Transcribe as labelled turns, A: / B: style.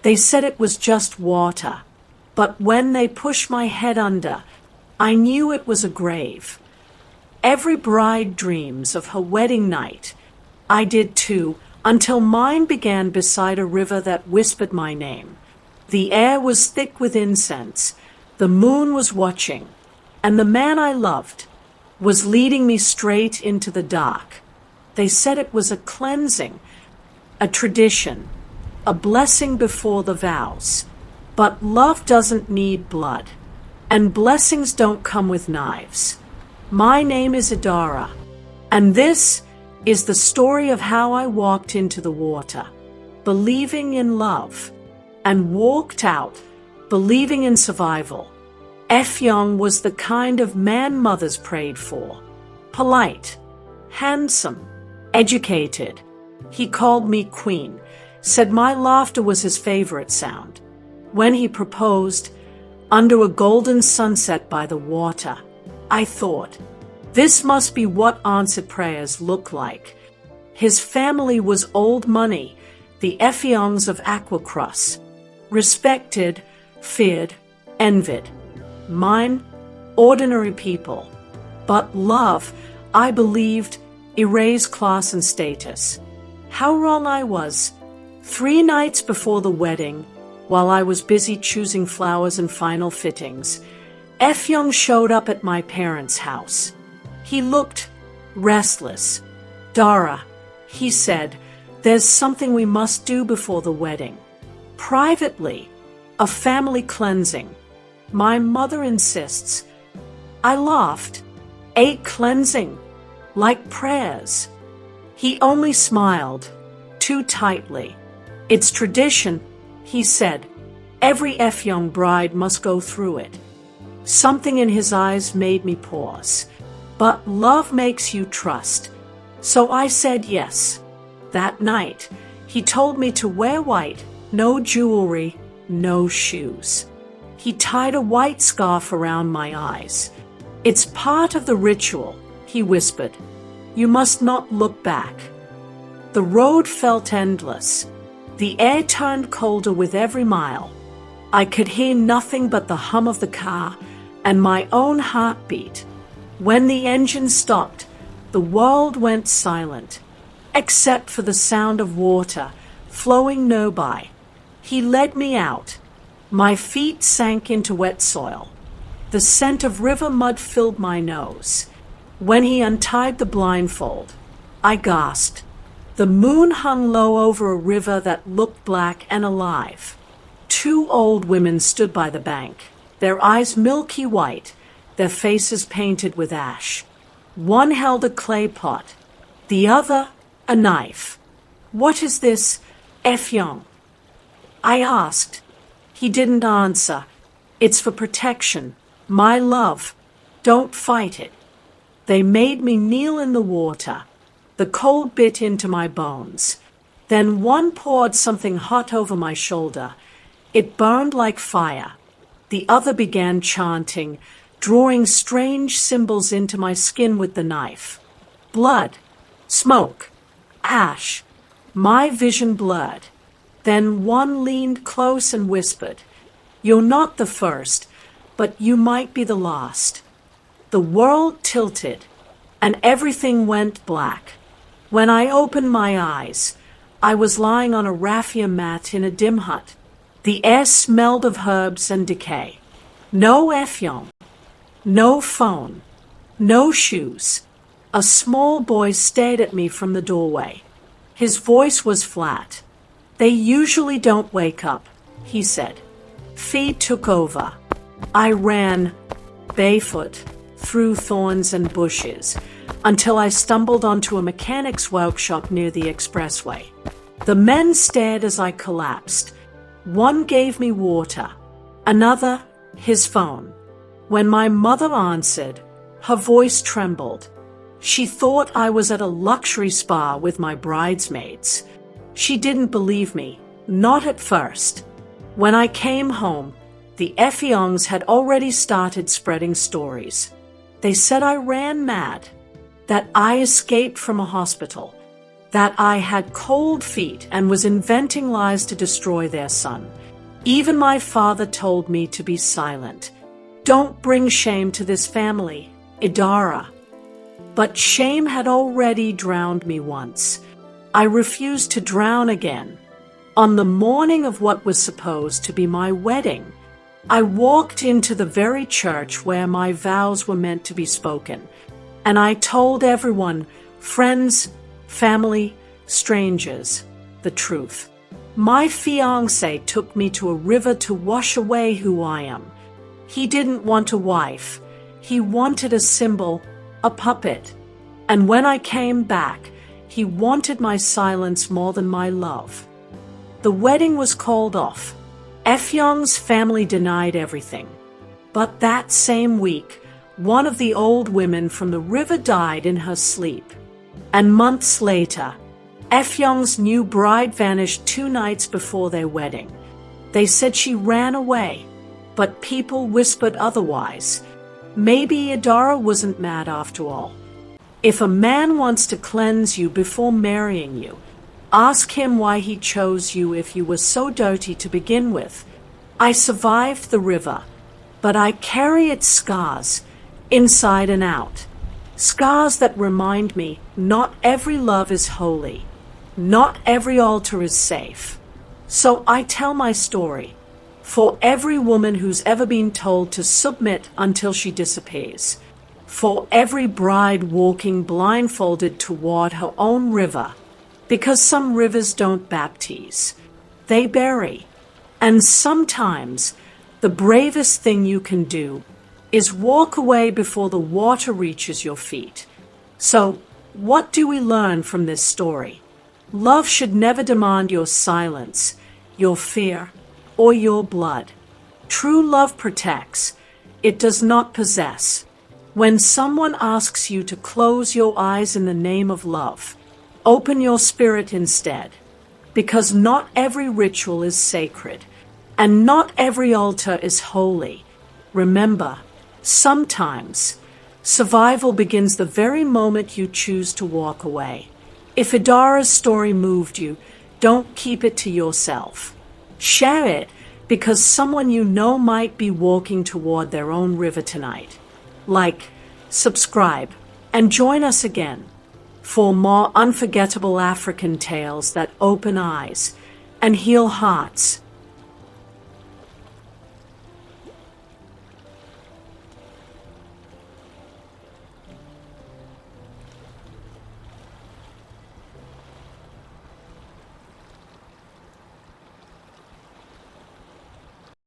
A: They said it was just water, but when they pushed my head under, I knew it was a grave. Every bride dreams of her wedding night. I did too, until mine began beside a river that whispered my name. The air was thick with incense, the moon was watching, and the man I loved was leading me straight into the dark. They said it was a cleansing, a tradition, a blessing before the vows. But love doesn't need blood, and blessings don't come with knives. My name is Idara, and this is the story of how I walked into the water, believing in love, and walked out, believing in survival. Young was the kind of man mothers prayed for. Polite, handsome, educated. He called me queen, said my laughter was his favorite sound. When he proposed, under a golden sunset by the water, I thought, this must be what answered prayers look like. His family was old money, the Effions of Aquacross. Respected, feared, envied. Mine, ordinary people. But love, I believed, erased class and status. How wrong I was. 3 nights before the wedding, while I was busy choosing flowers and final fittings, Young showed up at my parents' house. He looked restless. Dara, he said, there's something we must do before the wedding. Privately, a family cleansing. My mother insists. I laughed. A cleansing, like prayers. He only smiled, too tightly. It's tradition, he said. Every Young bride must go through it. Something in his eyes made me pause. But love makes you trust. So I said yes. That night, he told me to wear white, no jewelry, no shoes. He tied a white scarf around my eyes. It's part of the ritual, he whispered. You must not look back. The road felt endless. The air turned colder with every mile. I could hear nothing but the hum of the car and my own heartbeat. When the engine stopped, the world went silent, except for the sound of water flowing nearby. He led me out. My feet sank into wet soil. The scent of river mud filled my nose. When he untied the blindfold, I gasped. The moon hung low over a river that looked black and alive. 2 old women stood by the bank, their eyes milky white, their faces painted with ash. One held a clay pot, the other a knife. What is this, Young? I asked. He didn't answer. It's for protection. My love. Don't fight it. They made me kneel in the water. The cold bit into my bones. Then one poured something hot over my shoulder. It burned like fire. The other began chanting, drawing strange symbols into my skin with the knife. Blood, smoke, ash. My vision blurred. Then one leaned close and whispered, You're not the first, but you might be the last. The world tilted, and everything went black. When I opened my eyes, I was lying on a raffia mat in a dim hut. The air smelled of herbs and decay. No Young. No phone. No shoes. A small boy stared at me from the doorway. His voice was flat. They usually don't wake up, he said. Feet took over. I ran, barefoot, through thorns and bushes, until I stumbled onto a mechanic's workshop near the expressway. The men stared as I collapsed. One gave me water, another his phone. When my mother answered, her voice trembled. She thought I was at a luxury spa with my bridesmaids. She didn't believe me, not at first. When I came home, the Effions had already started spreading stories. They said I ran mad, that I escaped from a hospital, that I had cold feet and was inventing lies to destroy their son. Even my father told me to be silent. Don't bring shame to this family, Idara. But shame had already drowned me once. I refused to drown again. On the morning of what was supposed to be my wedding, I walked into the very church where my vows were meant to be spoken, and I told everyone, friends, family, strangers, the truth. My fiancé took me to a river to wash away who I am. He didn't want a wife. He wanted a symbol, a puppet. And when I came back, he wanted my silence more than my love. The wedding was called off. Efyong's family denied everything. But that same week, one of the old women from the river died in her sleep. And months later, Efyong's new bride vanished 2 nights before their wedding. They said she ran away, but people whispered otherwise. Maybe Idara wasn't mad after all. If a man wants to cleanse you before marrying you, ask him why he chose you if you were so dirty to begin with. I survived the river, but I carry its scars, inside and out. Scars that remind me not every love is holy. Not every altar is safe. So I tell my story for every woman who's ever been told to submit until she disappears. For every bride walking blindfolded toward her own river. Because some rivers don't baptize, they bury. And sometimes the bravest thing you can do is walk away before the water reaches your feet. So, what do we learn from this story? Love should never demand your silence, your fear, or your blood. True love protects. It does not possess. When someone asks you to close your eyes in the name of love, open your spirit instead, because not every ritual is sacred, and not every altar is holy. Remember, sometimes survival begins the very moment you choose to walk away. If Idara's story moved you, don't keep it to yourself. Share it, because someone you know might be walking toward their own river tonight. Like, subscribe, and join us again for more unforgettable African tales that open eyes and heal hearts.